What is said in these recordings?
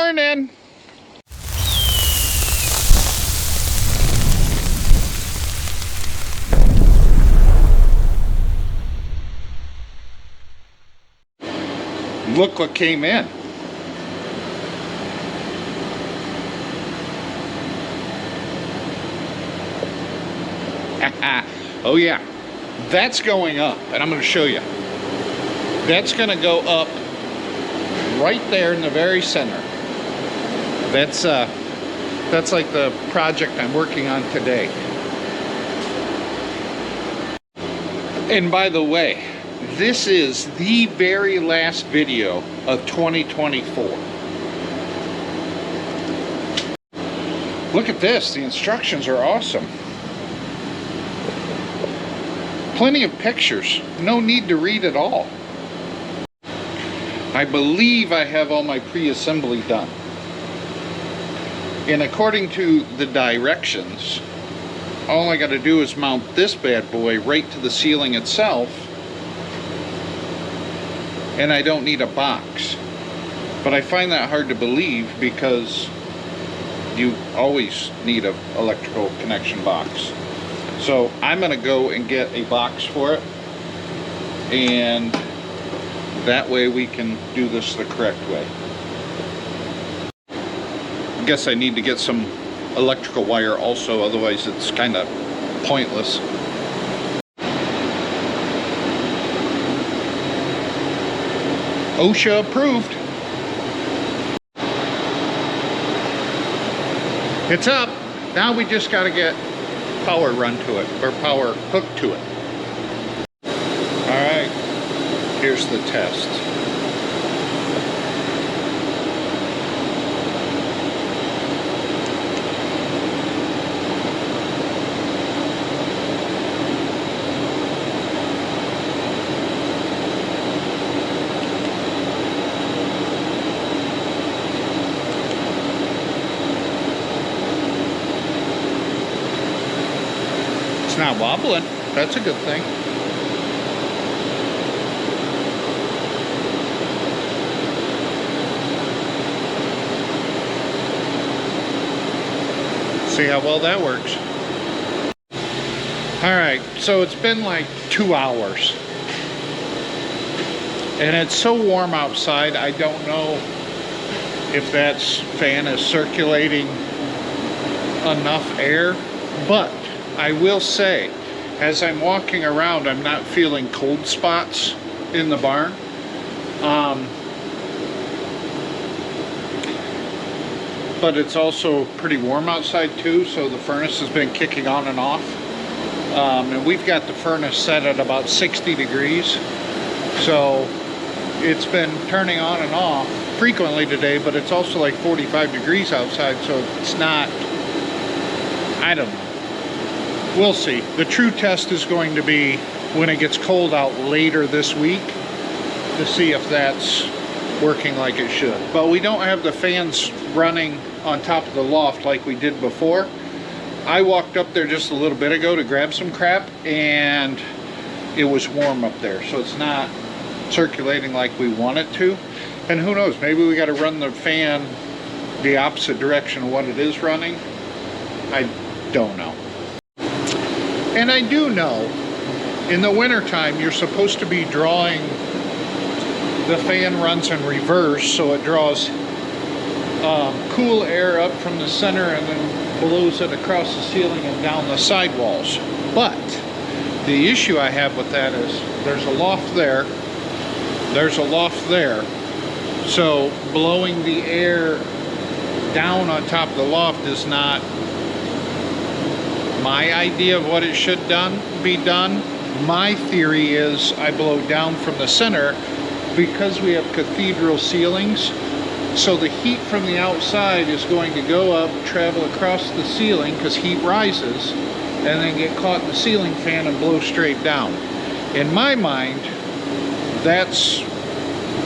morning. Look what came in. Oh yeah, that's going up, and I'm going to show you. That's going to go up right there in the very center. That's like the project I'm working on today. And by the way, this is the very last video of 2024. Look at this, the instructions are awesome. Plenty of pictures, no need to read at all. I believe I have all my pre-assembly done. And according to the directions, all I got to do is mount this bad boy right to the ceiling itself, and I don't need a box. But I find that hard to believe because you always need an electrical connection box. So I'm going to go and get a box for it, and that way we can do this the correct way. I guess I need to get some electrical wire also, otherwise it's kind of pointless. OSHA approved. It's up. Now we just got to get power run to it, or power hooked to it. Alright, here's the test. It's not wobbling. That's a good thing. See how well that works. Alright, so it's been like 2 hours. And it's so warm outside, I don't know if that fan is circulating enough air, but I will say, as I'm walking around, I'm not feeling cold spots in the barn. But it's also pretty warm outside too, so the furnace has been kicking on and off. And we've got the furnace set at about 60 degrees. So it's been turning on and off frequently today, but it's also like 45 degrees outside, so it's not, I don't know. We'll see. The true test is going to be when it gets cold out later this week to see if that's working like it should. But we don't have the fans running on top of the loft like we did before. I walked up there just a little bit ago to grab some crap, and it was warm up there, so it's not circulating like we want it to. And who knows, maybe we got to run the fan the opposite direction of what it is running. I don't know. And I do know, in the wintertime, you're supposed to be drawing, the fan runs in reverse, so it draws cool air up from the center and then blows it across the ceiling and down the sidewalls. But the issue I have with that is there's a loft there, there's a loft there, so blowing the air down on top of the loft is not my idea of what it should be done. My theory is I blow down from the center because we have cathedral ceilings, so the heat from the outside is going to go up, travel across the ceiling because heat rises, and then get caught in the ceiling fan and blow straight down. In my mind, that's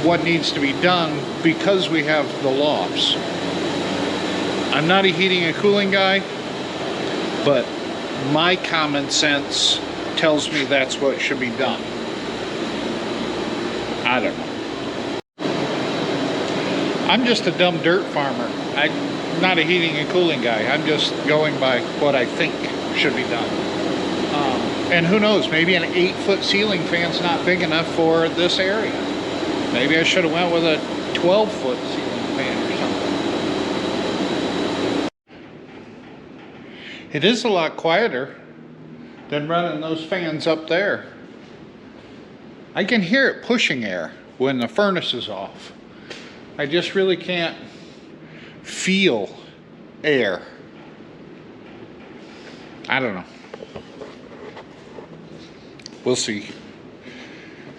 what needs to be done because we have the lofts. I'm not a heating and cooling guy, but my common sense tells me that's what should be done. I don't know. I'm just a dumb dirt farmer. I'm not a heating and cooling guy. I'm just going by what I think should be done. And who knows, maybe an 8-foot ceiling fan's not big enough for this area. Maybe I should have went with a 12-foot ceiling fan or something. It is a lot quieter than running those fans up there. I can hear it pushing air when the furnace is off. I just really can't feel air. I don't know. We'll see.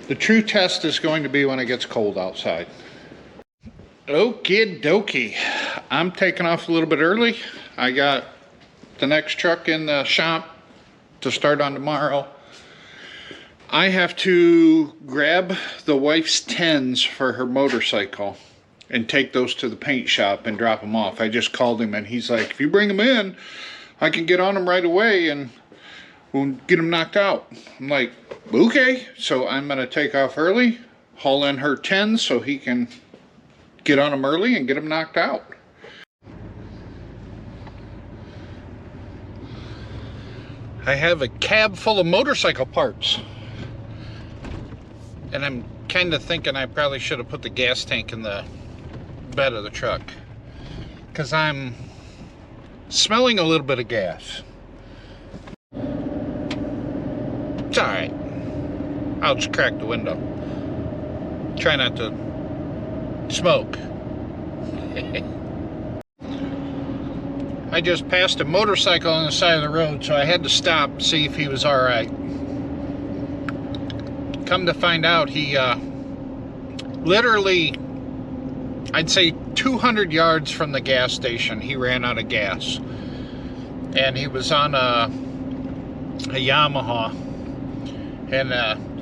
The true test is going to be when it gets cold outside. Okie dokie. I'm taking off a little bit early. I got the next truck in the shop to start on tomorrow. I have to grab the wife's tens for her motorcycle and take those to the paint shop and drop them off. I just called him and he's like, if you bring them in, I can get on them right away and we'll get them knocked out. I'm like, okay. So I'm gonna take off early, haul in her 10 so he can get on them early and get them knocked out. I have a cab full of motorcycle parts. And I'm kind of thinking I probably should have put the gas tank in the bed of the truck, because I'm smelling a little bit of gas. It's alright. I'll just crack the window. Try not to smoke. I just passed a motorcycle on the side of the road, so I had to stop and see if he was alright. Come to find out, he literally, I'd say 200 yards from the gas station, he ran out of gas. And he was on a Yamaha. And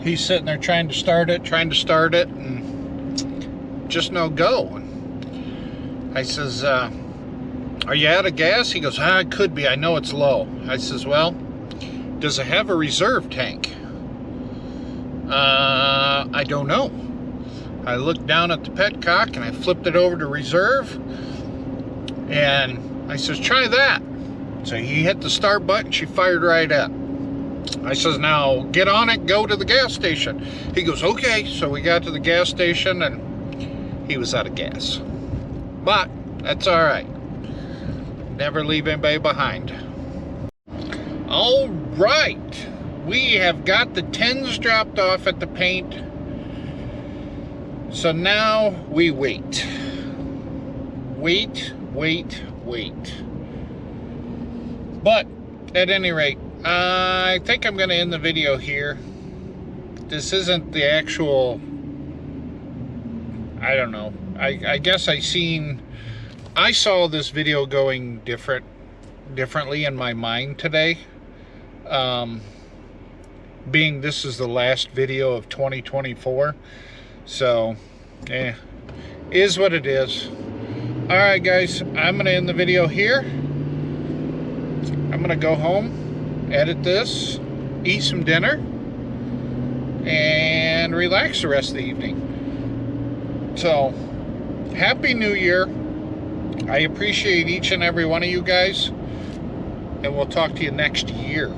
he's sitting there trying to start it, and just no go. And I says, are you out of gas? He goes, it could be, I know it's low. I says, well, does it have a reserve tank? I don't know. I looked down at the petcock and I flipped it over to reserve, and I says, try that. So he hit the start button, she fired right up. I says, now get on it, go to the gas station. He goes, okay. So we got to the gas station and he was out of gas. But that's all right. Never leave anybody behind. All right. We have got the 10s dropped off at the paint. So now we wait. Wait. But at any rate, I think I'm going to end the video here. This isn't the actual, I don't know. I guess I saw this video going differently in my mind today. Being this is the last video of 2024. So, is what it is. Alright guys, I'm going to end the video here. I'm going to go home, edit this, eat some dinner, and relax the rest of the evening. So, Happy New Year. I appreciate each and every one of you guys, and we'll talk to you next year.